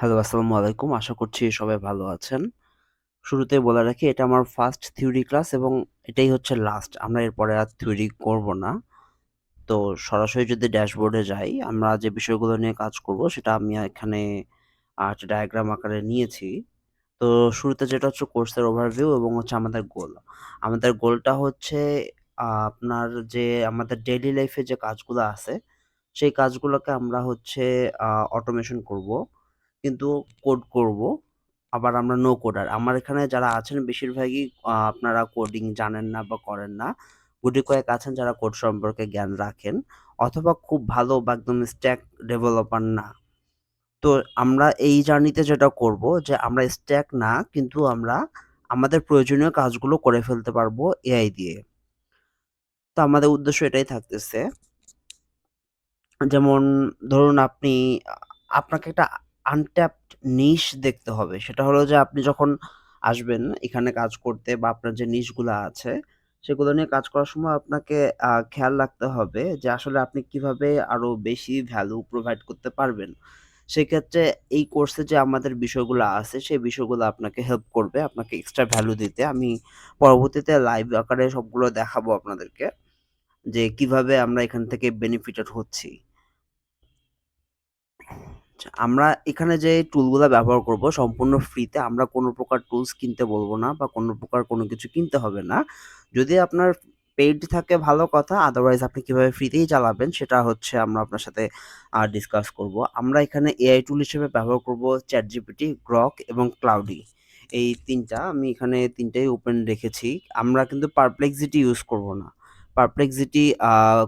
Hello, আসসালামু আলাইকুম। আশা করছি সবাই ভালো আছেন। শুরুতেই বলে রাখি এটা আমার ফার্স্ট থিওরি ক্লাস এবং এটাই হচ্ছে লাস্ট। আমরা এরপরে আর থিওরি করব না। তো সরাসরি যদি ড্যাশবোর্ডে যাই, আমরা যে বিষয়গুলো নিয়ে কাজ করব সেটা আমি এখানে একটা ডায়াগ্রাম আকারে নিয়েছি। তো শুরুতে যেটা হচ্ছে কোর্সের ওভারভিউ এবং হচ্ছে আমাদের গোল। আমাদের গোলটা হচ্ছে আপনার যে আমাদের ডেইলি লাইফে যে কাজগুলো আছে, সেই কাজগুলোকে আমরা হচ্ছে অটোমেশন করব। কিন্তু কোড করব। আবার আমরা নো কোডার। আমার এখানে যারা আছেন বেশিরভাগই আপনারা কোডিং জানেন না বা করেন না। গুটি কয়েক আছেন যারা কোড সম্পর্কে জ্ঞান রাখেন অথবা খুব ভালো বা একদম স্ট্যাক ডেভেলপার না। তো আমরা এই জার্নিতে যেটা করব যে আমরা স্ট্যাক না কিন্তু আমরা আমাদের প্রয়োজনীয় কাজগুলো করে ফেলতে পারবো এআই দিয়ে। তো আমাদের উদ্দেশ্য এটাই থাকতেছে। যেমন ধরুন আপনাকে একটা আনট্যাপড নিশ দেখতে হবে। সেটা হলো যে আপনি যখন আসবেন এখানে কাজ করতে বা আপনার যে নিশগুলা আছে, সেগুলো নিয়ে কাজ করার সময় আপনাকে খেয়াল রাখতে হবে যে আসলে আপনি কিভাবে আরো বেশি ভ্যালু প্রোভাইড করতে পারবেন। সেক্ষেত্রে এই কোর্সে যে আমাদের বিষয়গুলো আছে, সেই বিষয়গুলো আপনাকে হেল্প করবে, আপনাকে এক্সট্রা ভ্যালু দিতে। আমি পরবর্তীতে লাইভ আকারে সবগুলো দেখাবো আপনাদেরকে যে কিভাবে আমরা এখান থেকে বেনিফিটেড হচ্ছি। আচ্ছা, আমরা এখানে যে টুলগুলা ব্যবহার করব সম্পূর্ণ ফ্রিতে। আমরা কোনো প্রকার টুলস কিনতে বলব না বা কোনো প্রকার কোনো কিছু কিনতে হবে না। যদি আপনার পেইড থাকে ভালো কথা, আদারওয়াইজ আপনি কিভাবে ফ্রিতেই চালাবেন সেটা হচ্ছে আমরা আপনার সাথে ডিসকাস করব। আমরা এখানে এআই টুল হিসেবে ব্যবহার করব ChatGPT, Grok এবং Cloudy। এই ৩ টা আমি এখানে ৩ টাই ওপেন রেখেছি। আমরা কিন্তু Perplexity ইউজ করব না। পারপ্লেক্সিটি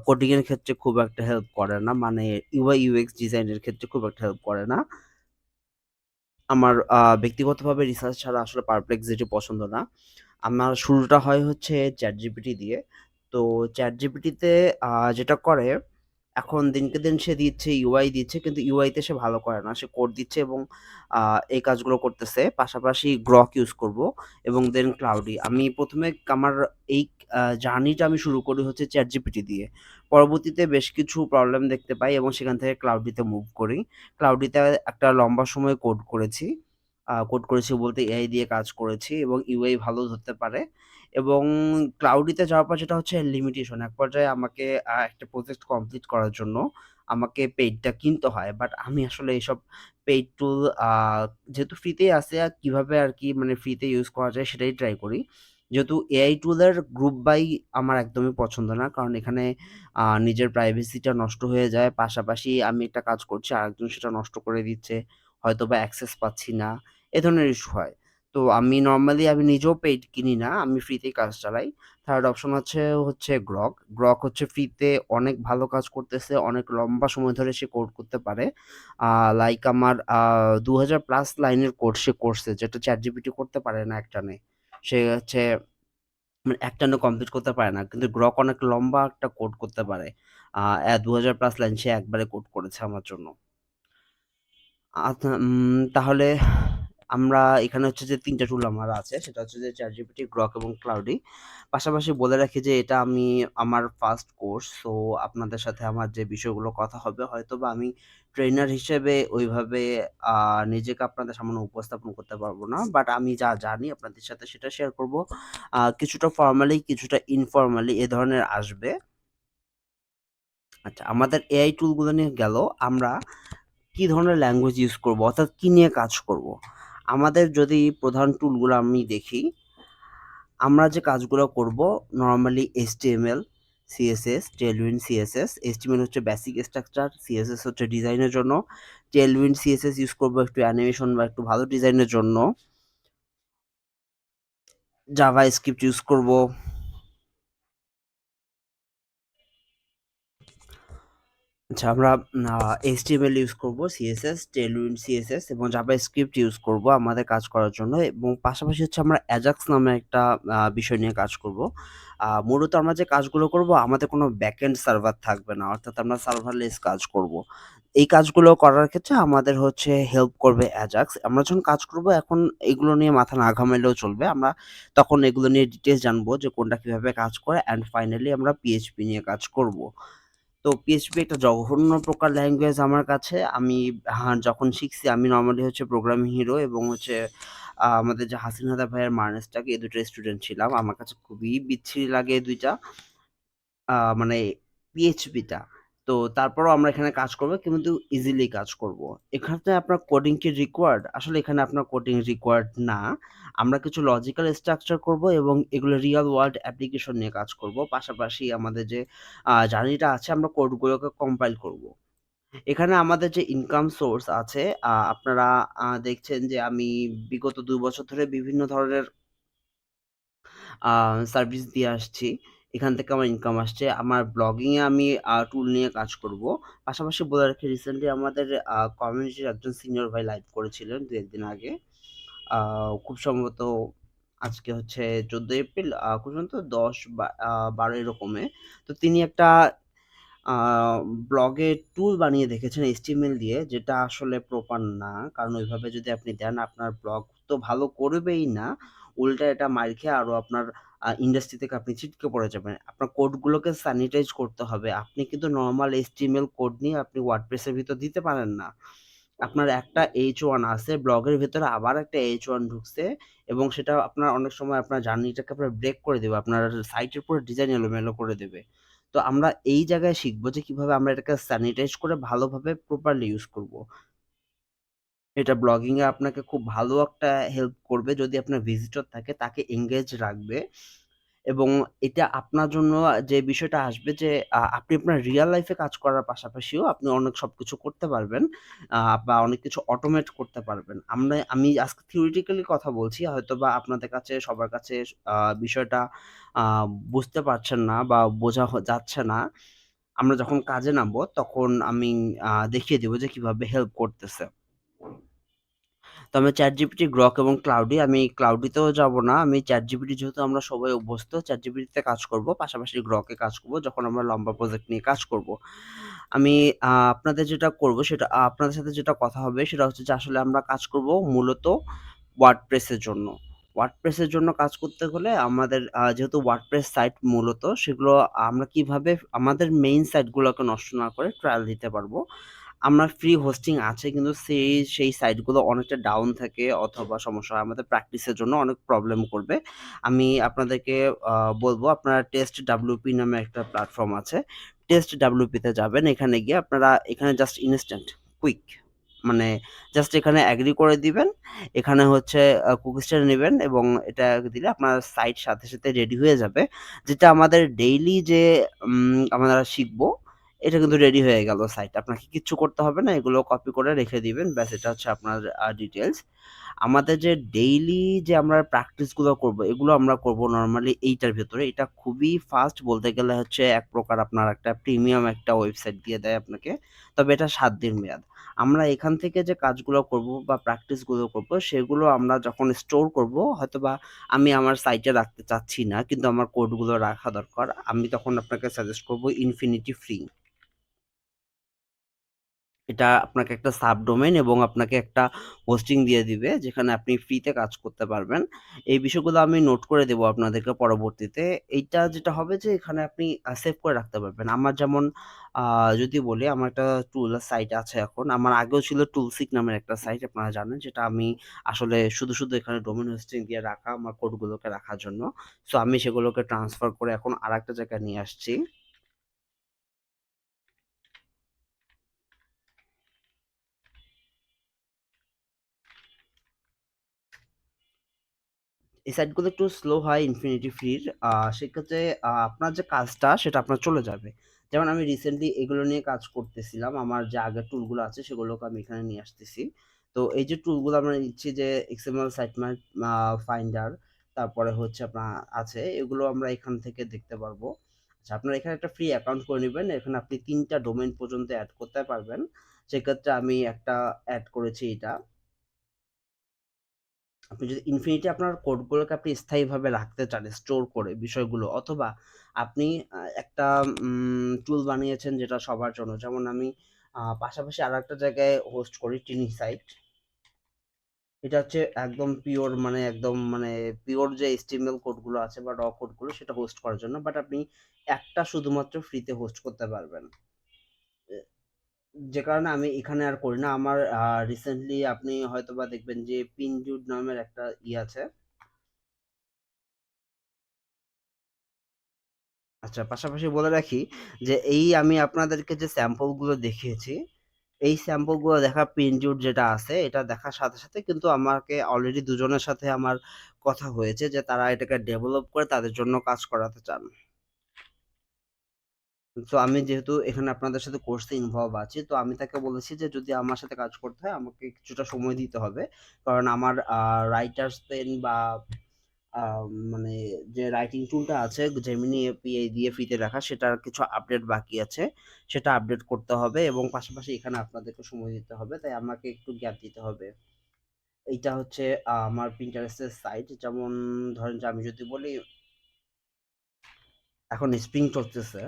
কোডিং এর ক্ষেত্রে খুব একটা হেল্প করে না। মানে UI UX ডিজাইন এর ক্ষেত্রে খুব একটা হেল্প করে না। আমার ব্যক্তিগতভাবে রিসার্চ ছাড়া আসলে পারপ্লেক্সিটি পছন্দ না। আমার শুরুটা হয় হচ্ছে ChatGPT দিয়ে। তো ChatGPT তে যেটা করে এখন দিনকে দিন সে দিচ্ছে UI দিচ্ছে কিন্তু UI তে সে ভালো করে না। সে কোড দিচ্ছে এবং আ এই কাজগুলো করতেছে। পাশাপাশি Grok ইউজ করব এবং দেন Cloudy। আমি ১ম এ আমার এই জার্নিটা আমি শুরু করি হচ্ছে ChatGPT দিয়ে। পরবর্তীতে বেশ কিছু প্রবলেম দেখতে পাই এবং সেখান থেকে Cloudy তে মুভ করি। Cloudy তে একটা লম্বা সময় কোড করেছি। কোড করেছি বলতে এআই দিয়ে কাজ করেছি এবং UI ভালো ধরতে পারে এবং Cloudy তে যাওয়ার পর যেটা হচ্ছে লিমিটেশন। এক পর্যায়ে আমাকে একটা প্রজেক্ট কমপ্লিট করার জন্য আমাকে পেইডটা কিনতে হয়। বাট আমি আসলে এইসব পেইড টুল আ যেহেতু ফ্রিতেই আছে কিভাবে আরকি মানে ফ্রিতে ইউজ করা যায় সেটাই ট্রাই করি। যেহেতু এআই টুলের গ্রুপ বাই আমার একদমই পছন্দ না। কারণ এখানে নিজের প্রাইভেসিটা নষ্ট হয়ে যায়। পাশাপাশি আমি একটা কাজ করছি আরেকজন সেটা নষ্ট করে দিচ্ছে। হয়তোবা অ্যাক্সেস পাচ্ছি না। এ ধরনের ইস্যু হয়। তো আমি নিজেও পেইড কিনি না। আমি ফ্রিতেই কাজ চালাই। থার্ড অপশন হচ্ছে Grok। Grok হচ্ছে ফ্রিতে অনেক ভালো কাজ করতেছে। অনেক লম্বা সময় ধরে সে কোড করতে পারে। আ লাইক আমার ২০০০ প্লাস লাইনের কোড সে করছে যেটা ChatGPT করতে পারে না একটানে। সে হচ্ছে মানে একটানা কমপ্লিট করতে পারে না। কিন্তু Grok অনেক লম্বা একটা কোড করতে পারে। ২০০০ প্লাস লাইন সে একবারে কোড করেছে আমার জন্য। তাহলে আমরা এখানে হচ্ছে যে ৩ টা টুল আমার আছে। সেটা হচ্ছে যে ChatGPT, Grok এবং Cloudy। পাশাপাশি বলে রাখি যে এটা আমার ফার্স্ট কোর্স। সো আপনাদের সাথে আমার যে বিষয়গুলো কথা হবে হয়তোবা আমি ট্রেনার হিসেবে ওইভাবে আ নিজেকে আপনাদের সামনে উপস্থাপন করতে পারব না। বাট আমি যা জানি আপনাদের সাথে সেটা শেয়ার করব। কিছুটা ফর্মালি, কিছুটা ইনফরমালি এ ধরনের আসবে। আচ্ছা, আমাদের এআই টুলগুলো নিয়ে গেল। আমরা কি ধরনের ল্যাঙ্গুয়েজ ইউজ করব অর্থাৎ কি নিয়ে কাজ করব? আমাদের যদি প্রধান টুলগুলো আমি দেখি, আমরা যে কাজগুলো করব normally HTML, CSS, Tailwind CSS, HTML হচ্ছে বেসিক স্ট্রাকচার, CSS হচ্ছে ডিজাইনের জন্য, Tailwind CSS ইউজ করব একটু অ্যানিমেশন বা একটু ভালো ডিজাইনের জন্য, JavaScript ইউজ করব। আচ্ছা, আমরা আ HTML ইউজ করব, CSS, Tailwind CSS এবং JavaScript ইউজ করব আমাদের কাজ করার জন্য এবং পাশাপাশি হচ্ছে আমরা Ajax নামে একটা বিষয় নিয়ে কাজ করব। মূলত আমরা যে কাজগুলো করব আমাদের কোনো ব্যাকএন্ড সার্ভার থাকবে না। অর্থাৎ আমরা সার্ভারলেস কাজ করব। এই কাজগুলো করার ক্ষেত্রে আমাদের হচ্ছে হেল্প করবে Ajax। আমরা যখন কাজ করব এখন এগুলো নিয়ে মাথা না ঘামাইলেও চলবে। আমরা তখন এগুলো নিয়ে ডিটেইলস জানবো যে কোনটা কিভাবে কাজ করে অ্যান্ড ফাইনালি আমরা PHP নিয়ে কাজ করব। তো পিএইচপি একটা জঘন্য প্রকার ল্যাঙ্গুয়েজ আমার কাছে। আমি যখন শিখছি আমি নরমালি হচ্ছে প্রোগ্রামিং হিরো এবং হচ্ছে আমাদের যে হাসিন হায়দার ভাইয়ের মার্নেস্টাক এই ২ টা স্টুডেন্ট ছিলাম। আমার কাছে খুবই বিচ্ছিরি লাগে এই ২ টা। মানে পিএইচপিটা। তো তারপরেও আমরা এখানে কাজ করব কিন্তু ইজিলি কাজ করব। এখানে আপনার কোডিং কি রিকোয়ার্ড? আসলে এখানে আপনার কোডিং রিকোয়ার্ড না। আমরা কিছু লজিক্যাল স্ট্রাকচার করব এবং এগুলো রিয়াল ওয়ার্ল্ড অ্যাপ্লিকেশন নিয়ে কাজ করব। পাশাপাশি আমাদের যে জার্নিটা আছে আমরা কোডগুলোকে কম্পাইল করব। এখানে আমাদের যে ইনকাম সোর্স আছে আপনারা দেখছেন যে আমি বিগত ২ বছর ধরে বিভিন্ন ধরনের আ সার্ভিস দিয়ে আসছি। এখান থেকে আমার ইনকাম আসছে। আমার ব্লগিং এ আমি টুল নিয়ে কাজ করব। পাশাপাশি বলে রাখি রিসেন্টলি আমাদের কমিউনিটির একজন সিনিয়র ভাই লাইভ করেছিলেন ২-১ দিন আগে। আ খুব সম্ভবত আজকে হচ্ছে ১৪ এপ্রিল খুব সম্ভবত ১০ বা ১২ এরকমে। তো তিনি একটা আ ব্লগে টুল বানিয়ে দেখেছেন HTML দিয়ে যেটা আসলে প্রপার না। কারণ ওইভাবে যদি আপনি দেন আপনার ব্লগ তো ভালো করবেই না। উল্টা এটা মাইর খেয়ে আরো আপনার ইন্ডাস্ট্রি থেকে আপনি ছিটকে পড়ে যাবেন। আপনার কোডগুলোকে স্যানিটাইজ করতে হবে। আপনি কিন্তু নরমাল HTML কোড নিয়ে আপনি WordPress এর ভিতর দিতে পারেন না। আপনার একটা H1 আছে, ব্লগের ভেতরে আবার একটা H1 ঢুকছে এবং সেটা আপনার অনেক সময় আপনার জার্নিটাকে আপনার ব্রেক করে দেবে। আপনার সাইটের পুরো ডিজাইন এলোমেলো করে দেবে। তো আমরা এই জায়গায় শিখবো যে কিভাবে আমরা এটাকে স্যানিটাইজ করে ভালোভাবে প্রপারলি ইউজ করব। এটা ব্লগিং এ আপনাকে খুব ভালো একটা হেল্প করবে যদি আপনার ভিজিটর থাকে তাকে এনগেজ রাখবে এবং এটা আপনার জন্য যে বিষয়টা আসবে যে আপনি আপনার রিয়াল লাইফ এ কাজ করার পাশাপাশিও আপনি অনেক সবকিছু করতে পারবেন বা অনেক কিছু অটোমেট করতে পারবেন। আমি আজকে থিওরিটিক্যালি কথা বলছি। হয়তোবা আপনাদের কাছে সবার কাছে আ বিষয়টা আ বুঝতে পারছেন না বা বোঝা যাচ্ছে না। আমরা যখন কাজে নামবো তখন আমি দেখিয়ে দিব যে কিভাবে হেল্প করতেছে। তো আমি ChatGPT, Grok এবং Cloudy আমি Cloudy তেও যাব না। আমি ChatGPT যেহেতু আমরা সবাই অভ্যস্ত ChatGPT তে কাজ করব। পাশাপাশি Grok এ কাজ করব যখন আমরা লম্বা প্রজেক্ট নিয়ে কাজ করব। আমি আপনাদের যেটা করব সেটা আপনাদের সাথে যেটা কথা হবে সেটা হচ্ছে যে আসলে আমরা কাজ করব মূলত WordPress এর জন্য। WordPress এর জন্য কাজ করতে হলে আমাদের যেহেতু WordPress সাইট মূলত সেগুলো আমরা কিভাবে আমাদের মেইন সাইট গুলোকে নষ্ট না করে ট্রায়াল দিতে পারবো। আমার ফ্রি হোস্টিং আছে কিন্তু সেই সাইটগুলো অনেকটা ডাউন থাকে অথবা সমস্যা হয়। আমাদের প্র্যাকটিসের জন্য অনেক প্রবলেম করবে। আমি আপনাদেরকে আ বলব আপনারা টেস্ট ডাব্লিউপি নামে একটা প্ল্যাটফর্ম আছে। টেস্ট ডাব্লিউপি তে যাবেন। এখানে গিয়ে আপনারা এখানে জাস্ট ইনস্ট্যান্ট কুইক মানে জাস্ট এখানে এগ্রি করে দিবেন। এখানে হচ্ছে কুকিজটা নিবেন এবং এটা দিলে আপনার সাইট সাথে, সাথে রেডি হয়ে যাবে। যেটা আমাদের ডেইলি যে আমরা শিখবো এটা কিন্তু রেডি হয়ে গেল সাইট। আপনাকে কিচ্ছু করতে হবে না। এগুলো কপি করে রেখে দিবেন। ব্যাস এটা হচ্ছে আপনার ডিটেইলস। আমাদের যে ডেইলি যে আমরা প্র্যাকটিস গুলো করব, এগুলো আমরা করব নরমালি এইটার ভেতরে। এটা খুবই ফাস্ট বলতে গেলে হচ্ছে এক প্রকার আপনার একটা প্রিমিয়াম একটা ওয়েবসাইট দিয়ে দেয় আপনাকে। তবে এটা ৭ দিন মেয়াদ। আমরা এখান থেকে যে কাজগুলো করব বা প্র্যাকটিস গুলো করব, সেগুলো আমরা যখন স্টোর করব হয়তোবা আমি আমার সাইটে রাখতে চাচ্ছি না। কিন্তু আমার কোডগুলো রাখা দরকার। আমি তখন আপনাকে সাজেস্ট করব ইনফিনিটি ফ্রি। এটা আপনাকে একটা সাবডোমেইন এবং আপনাকে একটা হোস্টিং দিয়ে দিবে, যেখানে আপনি ফ্রিতে কাজ করতে পারবেন। এই বিষয়গুলো আমি নোট করে দেব আপনাদেরকে পরবর্তীতে। এইটা যেটা হবে যে এখানে আপনি সেভ করে রাখতে পারবেন। আমার যেমন আ যদি বলি আমার একটা টুল সাইট আছে এখন। আমার আগেও ছিল টুলসিক নামের একটা সাইট আপনারা জানেন, যেটা আমি আসলে শুধু এখানে ডোমেইন হোস্টিং দিয়ে রাখা আমার কোডগুলোকে রাখার জন্য। সো আমি সেগুলোকে ট্রান্সফার করে এখন আরেকটা জায়গায় নিয়ে আসছি। এই সাইটগুলো একটু স্লো হয় ইনফিনিটি ফ্রির। সেক্ষেত্রে আপনার যে কাজটা সেটা আপনার চলে যাবে। যেমন আমি রিসেন্টলি এগুলো নিয়ে কাজ করতেছিলাম। আমার যে আগের টুলগুলো আছে সেগুলোকে আমি এখানে নিয়ে আসতেছি। তো এই যে টুলগুলো আমরা নিচ্ছি যে XML সাইটম্যাপ ফাইন্ডার, তারপরে হচ্ছে আপনার আছে এগুলো আমরা এখান থেকে দেখতে পারবো। আচ্ছা, আপনারা এখানে একটা ফ্রি অ্যাকাউন্ট করে নিবেন। এখানে আপনি ৩ টা ডোমেইন পর্যন্ত এড করতে পারবেন। সেক্ষেত্রে আমি একটা এড করেছি এটা। আপনি যদি ইনফিনিটি আপনার কোডগুলোকে আপনি স্থায়ীভাবে রাখতে চান স্টোর করে বিষয়গুলো, অথবা আপনি একটা টুল বানিয়েছেন যেটা সবার জন্য। যেমন আমি পাশাপাশি আরেকটা জায়গায় হোস্ট করি টিনি সাইট। এটা হচ্ছে একদম পিওর মানে একদম মানে পিওর যে HTML কোডগুলো আছে বা র কোডগুলো সেটা হোস্ট করার জন্য। বাট আপনি একটা শুধুমাত্র ফ্রিতে হোস্ট করতে পারবেন। যে কারণে আমি এখানে আর করি না। আমার রিসেন্টলি আপনি হয়তোবা দেখবেন যে পিনজুড নামের একটা আছে। আচ্ছা, পাশাপাশি বলে রাখি যে এই আমি আপনাদেরকে যে স্যাম্পল গুলো দেখিয়েছি, এই স্যাম্পল গুলো দেখা পিনজুড যেটা আছে এটা দেখার সাথে সাথে কিন্তু আমাকে অলরেডি দুজনের সাথে আমার কথা হয়েছে যে তারা এটাকে ডেভেলপ করে তাদের জন্য কাজ করাতে চান। তো আমি যেহেতু এখানে আপনাদের সাথে কোর্সে ইনভলভ আছি, তো আমি তাকে বলেছি যে যদি আমার সাথে কাজ করতে হয় আমাকে কিছুটা সময় দিতে হবে। কারণ আমার রাইটার্স পেন বা মানে যে রাইটিং টুলটা আছে জেমিনি এপিআই দিয়ে ফ্রিতে রাখা সেটার কিছু আপডেট বাকি আছে। সেটা আপডেট করতে হবে এবং পাশাপাশি এখানে আপনাদেরকে সময় দিতে হবে। তাই আমাকে একটু গ্যাপ দিতে হবে। এইটা হচ্ছে আমার Pinterest এর সাইট। যেমন ধরেন যে আমি যদি বলি এখন স্প্রিং চলতেছে।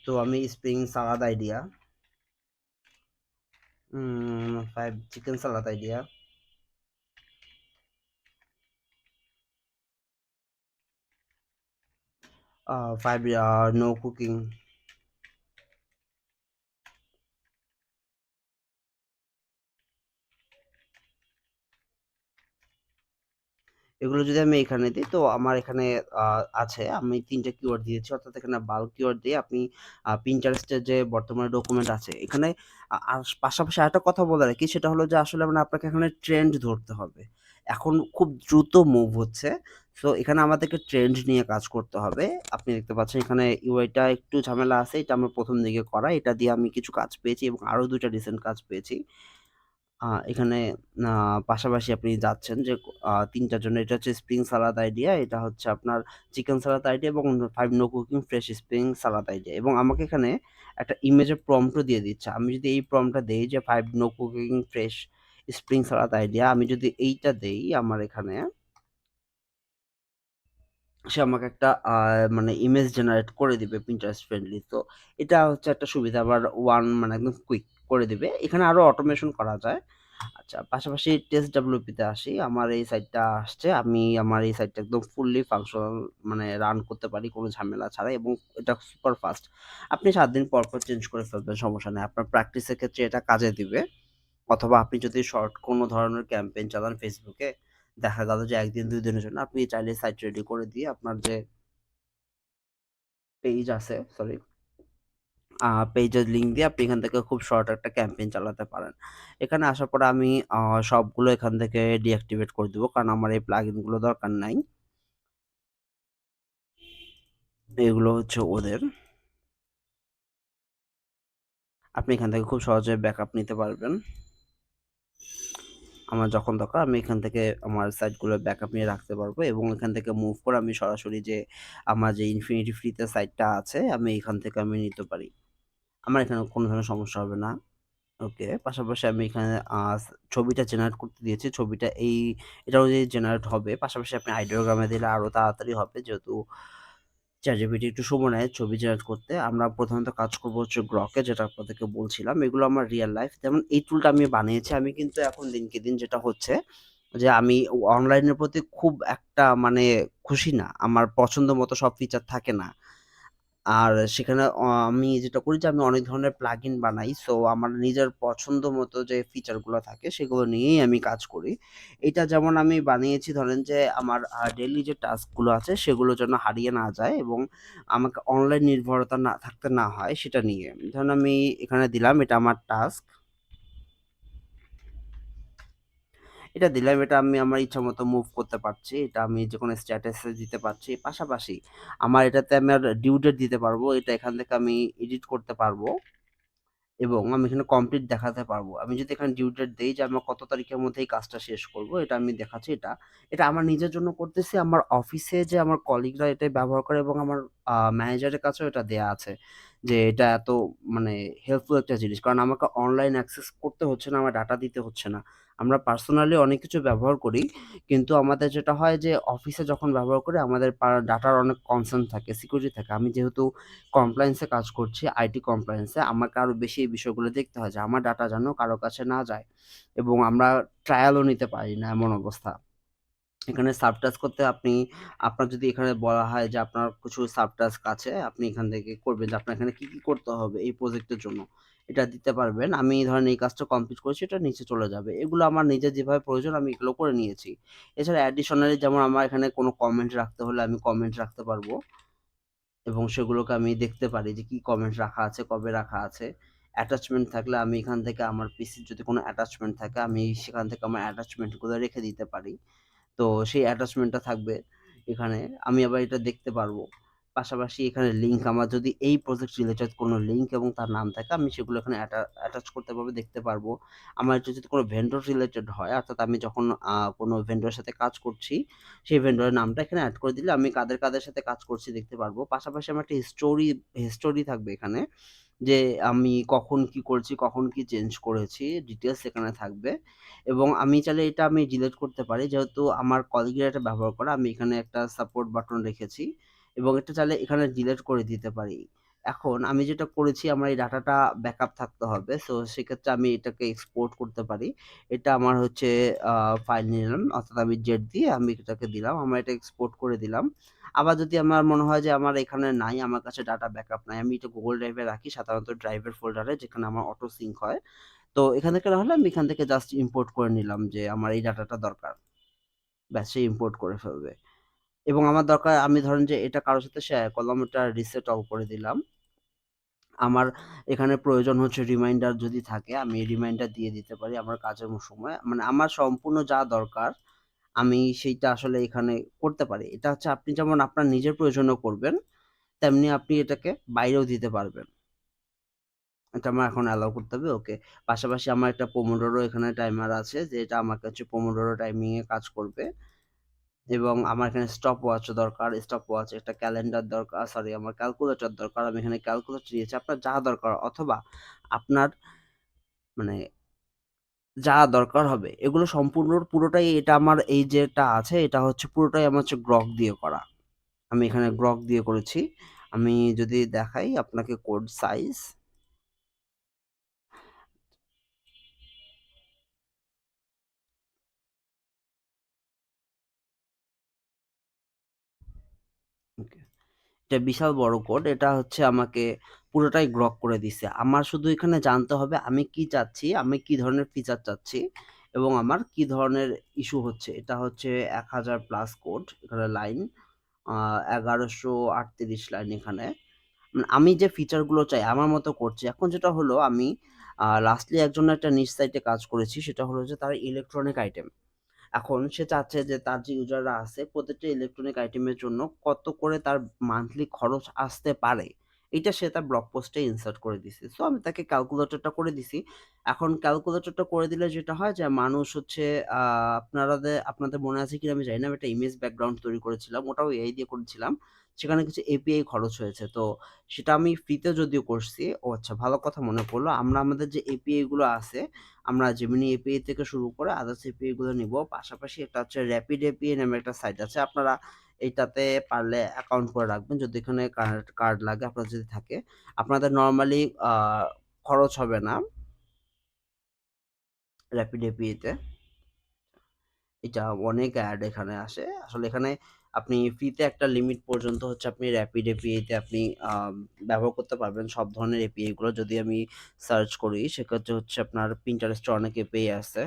তো আমি spring salad idea 5 chicken salad idea, 5 no cooking. এগুলো যদি আমি এখানে দিই তো আমার এখানে আছে আমি ৩ টে কিওয়ার্ড দিয়েছি। অর্থাৎ এখানে বাল্ক কিওয়ার্ড দিয়ে আপনি Pinterest এর যে বর্তমানে ডকুমেন্ট আছে এখানে আর পাশাপাশি আরেকটা কথা বলে রাখি সেটা হলো যে আসলে মানে আপনাকে এখানে ট্রেন্ড ধরতে হবে। এখন খুব দ্রুত মুভ হচ্ছে। সো এখানে আমাদেরকে ট্রেন্ড নিয়ে কাজ করতে হবে। আপনি দেখতে পাচ্ছেন এখানে ইউআইটা একটু ঝামেলা আছে। এটা আমার ১ম দিকে করা। এটা দিয়ে আমি কিছু কাজ পেয়েছি এবং আরো ২ টা রিসেন্ট কাজ পেয়েছি। এখানে আ পাশাপাশি আপনি যাচ্ছেন যে ৩ টার জন্য এটা হচ্ছে স্প্রিং সালাদ আইডিয়া, এটা হচ্ছে আপনার চিকেন সালাদ আইডিয়া এবং ৫ no cooking fresh spring salad idea এবং আমাকে এখানে একটা ইমেজের প্রম্পটও দিয়ে দিচ্ছে। আমি যদি এই প্রম্পটটা দেই যে ৫ no cooking fresh spring salad idea, আমি যদি এইটা দেই আমার এখানে, সে আমাকে একটা মানে ইমেজ জেনারেট করে দিবে Pinterest ফ্রেন্ডলি। তো এটা হচ্ছে একটা সুবিধা। আবার মানে একদম কুইক করে দিবে। এখানে আরো অটোমেশন করা যায়। আচ্ছা, পাশাপাশি টেস্ট ডব্লিউপি তে আসি। আমার এই সাইটটা আসছে। আমি আমার এই সাইটটা একদম ফুললি ফাংশনাল মানে রান করতে পারি কোনো ঝামেলা ছাড়াই এবং এটা সুপার ফাস্ট। আপনি ৭ দিন পর, পর চেঞ্জ করে ফেলবেন, সমস্যা নাই। আপনার প্র্যাকটিসের ক্ষেত্রে এটা কাজে দিবে। অথবা আপনি যদি শর্ট কোনো ধরনের ক্যাম্পেইন চালান Facebook এ, দেখা গেল যে ১ দিন ২ দিনের জন্য আপনি চাইলে সাইট রেডি করে দিয়ে আপনার যে পেজ আছে, সরি, পেজের লিঙ্ক দিয়ে আপনি এখান থেকে খুব শর্ট একটা ক্যাম্পেইন চালাতে পারেন। এখানে আসার পরে আমি সবগুলো এখান থেকে ডিঅ্যাক্টিভেট করে দিব। কারণ আমার এই প্লাগইন গুলো দরকার নাই। এগুলো হচ্ছে ওদের। আপনি এখান থেকে খুব সহজে ব্যাকআপ নিতে পারবেন। আমার যখন দরকার আমি এখান থেকে আমার সাইটগুলো ব্যাকআপ নিয়ে রাখতে পারবো এবং এখান থেকে মুভ করে আমি সরাসরি যে আমার যে ইনফিনিটি ফ্রিতে সাইটটা আছে আমি এখান থেকে আমি নিতে পারি। আমার এখানে কোনো ধরনের সমস্যা হবে না। ওকে। পাশাপাশি আমি এখানে ছবিটা জেনারেট করতে দিয়েছি। ছবিটা এটা অনুযায়ী জেনারেট হবে। পাশাপাশি আপনি আইডিওগ্রামে দিলে আরো তাড়াতাড়ি হবে। যেহেতু ChatGPT একটু সময় নেয় ছবি জেনারেট করতে। আমরা প্রধানত কাজ করব হচ্ছে Grok এ, যেটা আপনাদেরকে বলছিলাম। এগুলো আমার রিয়াল লাইফ। যেমন এই টুলটা আমি বানিয়েছি। আমি কিন্তু এখন দিনকে দিন যেটা হচ্ছে যে আমি অনলাইনের প্রতি খুব একটা মানে খুশি না। আমার পছন্দ মতো সব ফিচার থাকে না। আর সেখানে আমি যেটা করি যে আমি অনেক ধরনের প্লাগইন বানাই। সো আমার নিজের পছন্দ মতো যে ফিচার গুলো থাকে সেগুলো নিয়েই আমি কাজ করি। এটা যেমন আমি বানিয়েছি ধরেন যে আমার ডেইলি যে টাস্ক গুলো আছে সেগুলো যেন হারিয়ে না যায় এবং আমাকে অনলাইন নির্ভরতা না থাকতে না হয় সেটা নিয়ে। ধরেন আমি এখানে দিলাম এটা আমার টাস্ক। এটা দিলাম, এটা আমি আমার ইচ্ছামত মুভ করতে পারছি। এটা আমি যেকোনো স্ট্যাটাসে দিতে পারছি। পাশাপাশি আমার এটাতে আমি আর ডিউ ডেট দিতে পারবো। এটা এখান থেকে আমি এডিট করতে পারবো। এবং আমি এখানে কমপ্লিট দেখাতে পারবো। আমি যদি এখানে ডিউ ডেট দেই যে আমার কত তারিখের মধ্যে এই কাজটা শেষ করব, এটা আমি দেখাচ্ছি এটা। এটা আমার নিজের জন্য করতেছি। আমার অফিসে যে আমার কলিগরা এটাই ব্যবহার করে এবং আমার ম্যানেজারের কাছেও এটা দেয়া আছে। যে এটা এত মানে হেল্পফুল একটা জিনিস। কারণ আমাকে অনলাইন অ্যাক্সেস করতে হচ্ছে না, আমার ডাটা দিতে হচ্ছে না। আমরা পার্সোনালি অনেক কিছু ব্যবহার করি। কিন্তু আমাদের যেটা হয় যে অফিসে যখন ব্যবহার করি আমাদের ডাটার অনেক কনসার্ন থাকে, সিকিউরিটি থাকে। আমি যেহেতু কমপ্লায়েন্স এ কাজ করছি, আইটি কমপ্লায়েন্স এ, আমাকে আরো বেশি এই বিষয়গুলো দেখতে হয় যে আমার ডাটা যেন কারো কাছে না যায় এবং আমরা ট্রায়ালও নিতে পারি না এমন অবস্থা। এখানে সাবটাস্ক করতে আপনার যদি এখানে বলা হয় যে আপনার কিছু সাবটাস্ক আছে, আপনি এখান থেকে করবেন যে আপনার এখানে কি করতে হবে এই প্রজেক্টের জন্য। এটা দিতে পারবেন। আমি ধরেন এই কাজটা কমপ্লিট করেছি, এটা নিচে চলে যাবে। এগুলো আমার নিজের যেভাবে প্রয়োজন আমি এগুলো করে নিয়েছি। এছাড়া অ্যাডিশনালি যেমন আমার এখানে কোনো কমেন্ট রাখতে হলে আমি কমেন্ট রাখতে পারবো এবং সেগুলোকে আমি দেখতে পারি যে কি কমেন্ট রাখা আছে, কবে রাখা আছে। অ্যাটাচমেন্ট থাকলে আমি এখান থেকে আমার পিসির যদি কোনো অ্যাটাচমেন্ট থাকে আমি সেখান থেকে আমার অ্যাটাচমেন্টগুলো রেখে দিতে পারি। তো সেই অ্যাটাচমেন্টটা থাকবে এখানে। আমি আবার এটা দেখতে পারবো। পাশাপাশি এখানে লিঙ্ক আমার যদি এই প্রজেক্ট রিলেটেড কোনো লিঙ্ক এবং তার নাম থাকে আমি সেগুলো এখানে অ্যাটাচ করতে পারবো, দেখতে পারবো। আমার এটা যদি কোনো ভেন্ডর রিলেটেড হয়, অর্থাৎ আমি যখন কোনো ভেন্ডরের সাথে কাজ করছি, সেই ভেন্ডরের নামটা এখানে এড করে দিলে আমি কাদের সাথে কাজ করছি দেখতে পারবো। পাশাপাশি আমার একটা হিস্টোরি থাকবে এখানে। যে আমি কখন কি করেছি, কখন কি চেঞ্জ করেছি, ডিটেইলস এখানে থাকবে এবং আমি চাইলে এটা আমি ডিলিট করতে পারি। যেহেতু আমার কলিগরা এটা ব্যবহার করে, আমি এখানে একটা সাপোর্ট বাটন রেখেছি এবং এটা চাইলে এখানে ডিলিট করে দিতে পারি। এখন আমি যেটা করেছি আমার এই ডাটাটা ব্যাকআপ থাকতে হবে। সো সেক্ষেত্রে আমি এটাকে এক্সপোর্ট করতে পারি। এটা আমার হচ্ছে ফাইল নিলাম, অর্থাৎ আমি জেড দিয়ে আমি এটাকে দিলাম। আমরা এটা এক্সপোর্ট করে দিলাম। আবার যদি আমার মনে হয় যে আমার এখানে নাই, আমার কাছে ডাটা ব্যাকআপ নাই, আমি এটা Google Drive এ রাখি, সাধারণত ড্রাইভের ফোল্ডারে যেখানে আমার অটো সিঙ্ক হয়। তো এখান থেকে না হলে আমি এখান থেকে জাস্ট ইম্পোর্ট করে নিলাম যে আমার এই ডাটাটা দরকার। ব্যাস সে ইম্পোর্ট করে ফেলবে। এবং আমার দরকার আমি ধরেন যে এটা কারো সাথে শেয়ার করলাম, এটা রিসেট অল করে দিলাম। আমার এখানে প্রয়োজন হচ্ছে রিমাইন্ডার যদি থাকে আমি রিমাইন্ডার দিয়ে দিতে পারি আমার কাজের সময়। মানে আমার সম্পূর্ণ যা দরকার আমি সেইটা আসলে এখানে করতে পারি। এটা হচ্ছে আপনি যেমন আপনার নিজের প্রয়োজনেও করবেন, তেমনি আপনি এটাকে বাইরেও দিতে পারবেন। এটা আমার এখন অ্যালাউ করতে হবে, ওকে। পাশাপাশি আমার একটা পোমোডোরো এখানে টাইমার আছে যে এটা আমাকে হচ্ছে পোমোডোরো টাইমিং এ কাজ করবে এবং আমার এখানে স্টপ ওয়াচও দরকার। স্টপ ওয়াচ, একটা ক্যালেন্ডার দরকার, সরি আমার ক্যালকুলেটর দরকার। আমি এখানে ক্যালকুলেটর দিয়েছি। আপনার যা দরকার অথবা আপনার মানে যা দরকার হবে এগুলো সম্পূর্ণ পুরোটাই এটা আমার এই যেটা আছে এটা হচ্ছে পুরোটাই আমার হচ্ছে গ্রক দিয়ে করা। আমি এখানে গ্রক দিয়ে করেছি। আমি যদি দেখাই আপনাকে কোড সাইজ, ওকে। এটা বিশাল বড় কোড। এটা হচ্ছে আমাকে পুরোটাই গ্রক করে দিছে। আমার শুধু এখানে জানতে হবে আমি কি চাচ্ছি, আমি কি ধরনের ফিচার চাচ্ছি এবং আমার কি ধরনের ইস্যু হচ্ছে। এটা হচ্ছে ১,০০০ প্লাস কোড। এখানে লাইন ১১৩৮ লাইন এখানে। আমি যে ফিচার গুলো চাই আমার মতো করছি। এখন যেটা হলো আমি লাস্টলি একজনের একটা নিজ সাইটে কাজ করেছি। সেটা হলো যে তার ইলেকট্রনিক আইটেম। এখন সে চাচ্ছে যে তার যে ইউজাররা আছে প্রত্যেকটা ইলেকট্রনিক আইটেমের জন্য কত করে তার মান্থলি খরচ আসতে পারে। এইটা সে তার ব্লগ পোস্টে ইনসার্ট করে দিছে। সো আমি তাকে ক্যালকুলেটরটা করে দিছি। এখন ক্যালকুলেটরটা করে দিলে যেটা হয় যে মানুষ হচ্ছে আ আপনাদের মনে আছে কিনা আমি জানি না। আমি একটা ইমেজ ব্যাকগ্রাউন্ড তৈরি করেছিলাম। ওটাও এআই দিয়ে করেছিলাম। সেখানে কিছু এপিআই খরচ হয়েছে। তো সেটা আমি ফ্রিতে যদিও করছি। ও আচ্ছা, ভালো কথা মনে পড়লো। আমরা আমাদের যে এপিআই গুলো আছে আমরা Gemini API থেকে শুরু করে আদার্স এপিআই গুলো নিবো। পাশাপাশি একটা হচ্ছে র‍্যাপিড এপিআই নামে একটা সাইট আছে। আপনারা এইটাতে পারলে অ্যাকাউন্ট করে রাখবেন। যদি এখানে কার্ড কার্ড লাগে আপনার যদি থাকে। আপনাদের নরমালি আ খরচ হবে না র‍্যাপিড এপিআই তে। এটা অনেক এড এখানে আসে। আসলে এখানে আপনি ফ্রিতে একটা লিমিট পর্যন্ত হচ্ছে আপনি র‍্যাপিড এপিআই তে আপনি আ ব্যবহার করতে পারবেন সব ধরনের এপিআই গুলো। যদি আমি সার্চ করি সেক্ষেত্রে হচ্ছে আপনার Pinterest এর অনেক এপিআই আছে।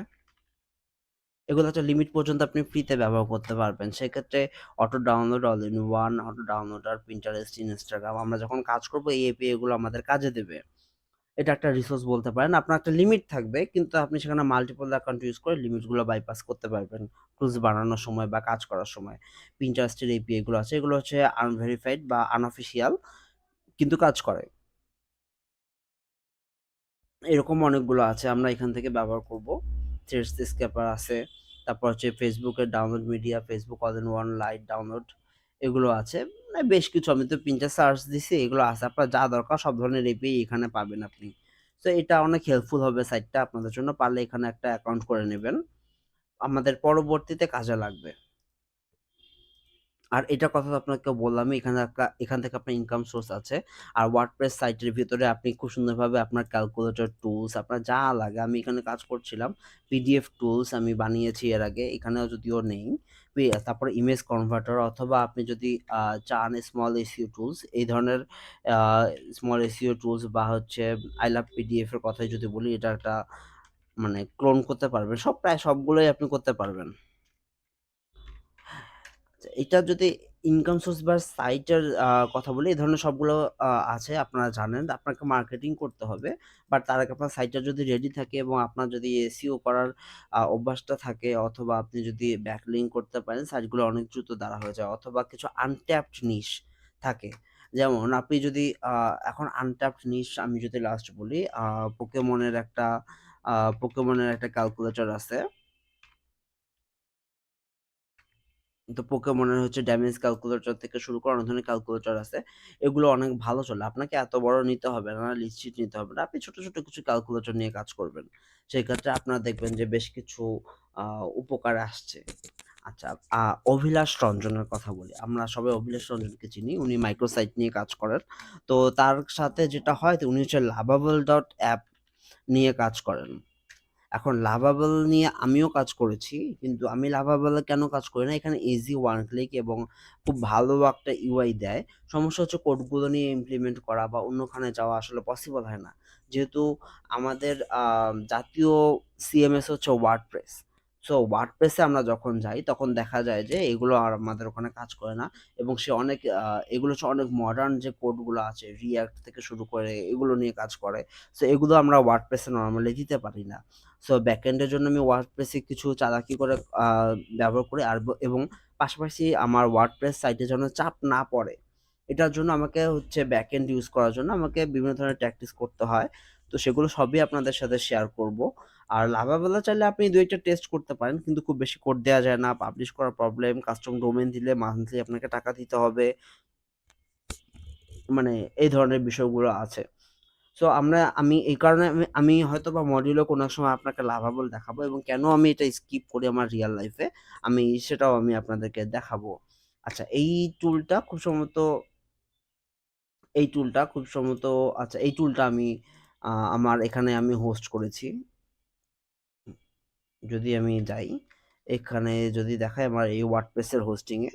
এগুলো হচ্ছে লিমিট পর্যন্ত আপনি ফ্রিতে ব্যবহার করতে পারবেন। সেক্ষেত্রে auto download, all in one, auto download আর Pinterest, Instagram আমরা যখন কাজ করব এই এপিআই গুলো আমাদের কাজে দেবে। এটা একটা রিসোর্স বলতে পারেন। আপনার একটা লিমিট থাকবে কিন্তু আপনি সেখানে মাল্টিপল অ্যাকাউন্ট ইউজ করে লিমিট গুলো বাইপাস করতে পারবেন। টুলস বানানোর সময় বা কাজ করার সময়। Pinterest এর এপিআই গুলো আছে। এগুলো হচ্ছে আনভেরিফাইড বা আনঅফিসিয়াল কিন্তু কাজ করে। এরকম অনেকগুলো আছে আমরা এখান থেকে ব্যবহার করব। থ্রেডস স্ক্র্যাপার আছে। তারপর হচ্ছে Facebook এর download media, Facebook all in one light download এগুলো আছে। মানে বেশ কিছু আমি তো Pinterest সার্চ দিছি এগুলো আছে। আপনার যা দরকার সব ধরনের এপিআই এখানে পাবেন আপনি। তো এটা অনেক হেল্পফুল হবে সাইটটা আপনাদের জন্য। পারলে এখানে একটা অ্যাকাউন্ট করে নিবেন। আমাদের পরবর্তীতে কাজে লাগবে। আর এটার কথা তো আপনাকে বললামই, এখান থেকে আপনার ইনকাম সোর্স আছে। আর ওয়ার্ডপ্রেস সাইটের ভিতরে আপনি খুব সুন্দরভাবে আপনার ক্যালকুলেটর টুলস আপনার যা লাগে, আমি এখানে কাজ করছিলাম। পিডিএফ টুলস আমি বানিয়েছি এর আগে, এখানেও যদিও নেই। তারপরে ইমেজ কনভার্টার, অথবা আপনি যদি চান স্মল এসইও টুলস, এই ধরনের স্মল এসইও টুলস, বা হচ্ছে আই লাভ পিডিএফ এর কথাই যদি বলি, এটা একটা মানে ক্লোন করতে পারবেন, প্রায় সবগুলোই আপনি করতে পারবেন। আচ্ছা, এটা যদি ইনকাম সোর্স বা সাইটের কথা বলি, এই ধরনের সবগুলো আছে, আপনারা জানেন। আপনাকে মার্কেটিং করতে হবে। বাট তার আগে আপনার সাইটটা যদি রেডি থাকে এবং আপনার যদি এসইও করার অভ্যাসটা থাকে, অথবা আপনি যদি ব্যাকলিঙ্ক করতে পারেন, সাইটগুলো অনেক দ্রুত দ্বারা হয়ে যায়। অথবা কিছু আনট্যাপড নিশ থাকে। যেমন আপনি যদি এখন আনট্যাপড নিশ আমি যদি লাস্ট বলি, পোকেমনের একটা ক্যালকুলেটর আছে। তো পোকেমনের হচ্ছে ড্যামেজ ক্যালকুলেটর থেকে শুরু করে অনেক ধরনের ক্যালকুলেটর আছে। এগুলো অনেক ভালো চলে। আপনাকে এত বড় নিতে হবে না, লিস্ট শিট নিতে হবে না। আপনি ছোট, ছোট কিছু ক্যালকুলেটর নিয়ে কাজ করবেন। সেক্ষেত্রে আপনারা দেখবেন যে বেশ কিছু আ উপকার আসছে। আচ্ছা, আ অভিলাষ রঞ্জনের কথা বলি। আমরা সবাই অভিলাষ রঞ্জনকে চিনি। উনি মাইক্রোসাইট নিয়ে কাজ করেন। তো তার সাথে যেটা হয়, তো উনি হচ্ছে লাভাবল ডট অ্যাপ নিয়ে কাজ করেন। এখন লাভাবল নিয়ে আমিও কাজ করেছি। কিন্তু আমি লাভাবলে কেন কাজ করি না? এখানে ইজি ওয়ান ক্লিক এবং খুব ভালো একটা ইউআই দেয়। সমস্যা হচ্ছে কোডগুলো নিয়ে ইমপ্লিমেন্ট করা বা অন্যখানে যাওয়া আসলে পসিবল হয় না। যেহেতু আমাদের জাতীয় সিএমএস হচ্ছে ওয়ার্ডপ্রেস। সো ওয়ার্ডপ্রেসে আমরা যখন যাই তখন দেখা যায় যে এগুলো আর আমাদের ওখানে কাজ করে না, এবং সে অনেক এগুলো হচ্ছে অনেক মডার্ন যে কোডগুলো আছে, রিঅ্যাক্ট থেকে শুরু করে এগুলো নিয়ে কাজ করে। সো এগুলো আমরা ওয়ার্ডপ্রেসে নরমালি দিতে পারি না। সো ব্যাকএন্ডের জন্য আমি ওয়ার্ডপ্রেসে কিছু চালাকি করে আ ব্যবহার করি, এবং পাশাপাশি আমার ওয়ার্ডপ্রেস সাইটে যেন চাপ না পড়ে, এটার জন্য আমাকে হচ্ছে ব্যাকএন্ড ইউজ করার জন্য আমাকে বিভিন্ন ধরনের প্র্যাকটিস করতে হয়। তো সেগুলো সবই আপনাদের সাথে শেয়ার করব। আর লাভাবেলা চাইলে আপনি ২ ১ টা টেস্ট করতে পারেন। কিন্তু খুব বেশি কোড দেয়া যায় না। পাবলিশ করা প্রবলেম, কাস্টম ডোমেইন দিলে মান্থলি আপনাকে টাকা দিতে হবে। মানে এই ধরনের বিষয়গুলো আছে। সো আমি এই কারণে আমি হয়তোবা মডিউলে কোনো এক সময় আপনাকে লাভাবল দেখাবো, এবং কেন আমি এটা স্কিপ করি আমার রিয়াল লাইফে সেটাও আমি আপনাদেরকে দেখাবো। আচ্ছা, এই টুলটা খুব সম্ভবত আচ্ছা, এই টুলটা আমার এখানে আমি হোস্ট করেছি। যদি আমি যাই, এখানে যদি দেখাই আমার এই ওয়ার্ডপ্রেস এর হোস্টিং এ।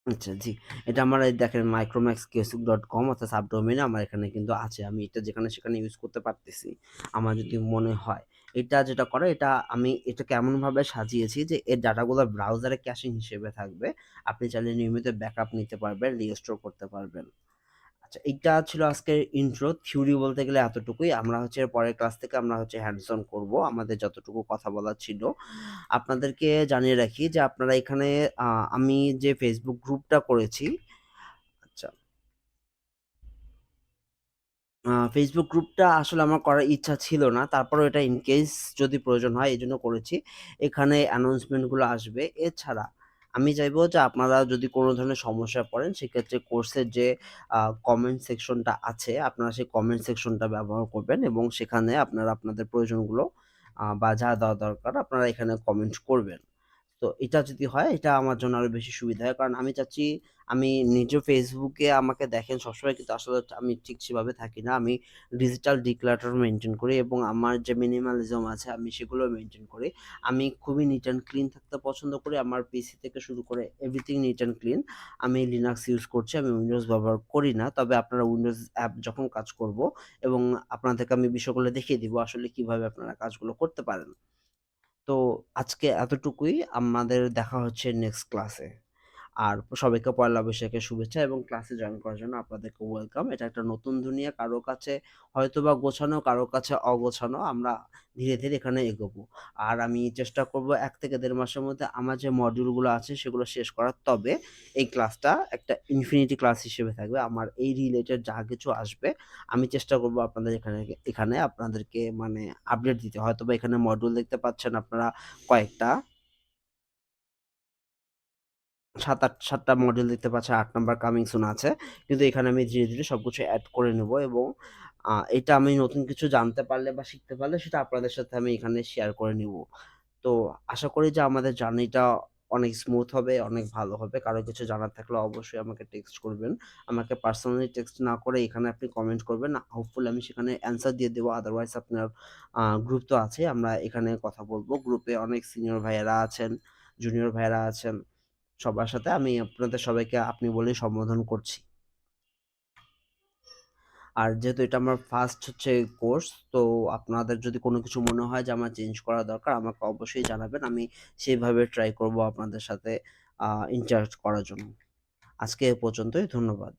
আচ্ছা, জি। এটা আমার এই দেখেন micromaxkiosuk.com অর্থাৎ সাবডোমেইন আমার এখানে কিন্তু আছে। আমি এটা যেখানে সেখানে ইউজ করতে পারতেছি, আমার যদি মনে হয়। এটা যেটা করে, আমি এটাকে এমনভাবে সাজিয়েছি যে এর ডাটাগুলো ব্রাউজারে ক্যাশিং হিসেবে থাকবে। আপনি চাইলে নিয়মিত ব্যাকআপ নিতে পারবেন, রিস্টোর করতে পারবেন। আচ্ছা, এইটা ছিল আজকের ইন্ট্রো। থিওরি বলতে গেলে এতটুকুই। আমরা হচ্ছে পরের ক্লাস থেকে আমরা হচ্ছে হ্যান্ডস অন করব। আমাদের যতটুকু কথা বলার ছিল। আপনাদেরকে জানিয়ে রাখি যে আপনারা এখানে আ আমি যে Facebook গ্রুপটা করেছি, আচ্ছা, Facebook গ্রুপটা আসলে আমার করার ইচ্ছা ছিল না। তারপরেও এটা ইন কেস যদি প্রয়োজন হয় এজন্য করেছি। এখানে অ্যানাউন্সমেন্ট গুলো আসবে। এছাড়া আমি চাইবো যে আপনারা যদি কোন ধরনের সমস্যায় পড়েন, সেক্ষেত্রে কোর্সের যে আ কমেন্ট সেকশনটা আছে, আপনারা সেই কমেন্ট সেকশনটা ব্যবহার করবেন, এবং সেখানে আপনারা আপনাদের প্রয়োজনগুলো বা যা দেওয়া দরকার আপনারা এখানে কমেন্ট করবেন। তো এটা যদি হয়, এটা আমার জন্য আরো বেশি সুবিধা হয়। কারণ আমি চাচ্ছি, আমি নিজেও Facebook এ আমাকে দেখেন সবসময়, কিন্তু আসলে আমি ঠিক সেভাবে থাকি না। আমি ডিজিটাল ডিক্লাটার মেইনটেইন করি, এবং আমার যে মিনিমালিজম আছে আমি সেগুলো মেইনটেইন করি। আমি খুবই নিট অ্যান্ড ক্লিন থাকতে পছন্দ করি। আমার পিসি থেকে শুরু করে এভরিথিং নিট অ্যান্ড ক্লিন। আমি Linux ইউজ করছি। আমি Windows ব্যবহার করি না। তবে আপনারা Windows অ্যাপ যখন কাজ করব, এবং আপনাদেরকে আমি বিষয়গুলো দেখিয়ে দিব আসলে কিভাবে আপনারা কাজগুলো করতে পারেন। তো আজকে এতটুকুই। আমাদের দেখা হচ্ছে নেক্সট ক্লাসে। আর সবাইকে পয়লা বৈশাখের শুভেচ্ছা, এবং ক্লাসে জয়েন করার জন্য আপনাদেরকে ওয়েলকাম। এটা একটা নতুন দুনিয়া। কারো কাছে হয়তোবা গোছানো, কারো কাছে অগোছানো। আমরা ধীরে, ধীরে এখানে এগোবো। আর আমি চেষ্টা করব ১ থেকে ১.৫ মাসের মধ্যে আমার যে মডিউলগুলো আছে সেগুলো শেষ করার। তবে এই ক্লাসটা একটা ইনফিনিটি ক্লাস হিসেবে থাকবে। আমার এই রিলেটেড যা কিছু আসবে আমি চেষ্টা করব আপনাদের এখানে এখানে আপনাদেরকে মানে আপডেট দিতে। হয়তোবা এখানে মডিউল দেখতে পাচ্ছেন আপনারা কয়েকটা, ৭ টা মডেল দেখতে পাচ্ছেন, ৮ নাম্বার কামিং সুন আছে। কিন্তু এখানে আমি ধীরে, ধীরে সবকিছু এড করে নেব, এবং এটা আমি নতুন কিছু জানতে পারলে বা শিখতে পারলে সেটা আপনাদের সাথে আমি এখানে শেয়ার করে নিব। তো আশা করি যে আমাদের জার্নিটা অনেক স্মুথ হবে, অনেক ভালো হবে। কারো কিছু জানার থাকলে অবশ্যই আমাকে টেক্সট করবেন। আমাকে পার্সোনালি টেক্সট না করে এখানে আপনি কমেন্ট করবেন। হোপফুলি আমি সেখানে অ্যান্সার দিয়ে দেব। আদারওয়াইজ আপনার গ্রুপ তো আছেই। আমরা এখানে কথা বলব। গ্রুপে অনেক সিনিয়র ভাইয়েরা আছেন, জুনিয়র ভাইয়েরা আছেন। সবার সাথে আমি আপনাদের সবাইকে আপনি বলেই সম্বোধন করছি। আর যেহেতু এটা আমার ফার্স্ট হচ্ছে কোর্স, তো আপনাদের যদি কোনো কিছু মনে হয় যে আমার চেঞ্জ করা দরকার, আমাকে অবশ্যই জানাবেন। আমি সেইভাবে ট্রাই করব আপনাদের সাথে ইন্টারেক্ট করার জন্য। আজকে এ পর্যন্তই। ধন্যবাদ।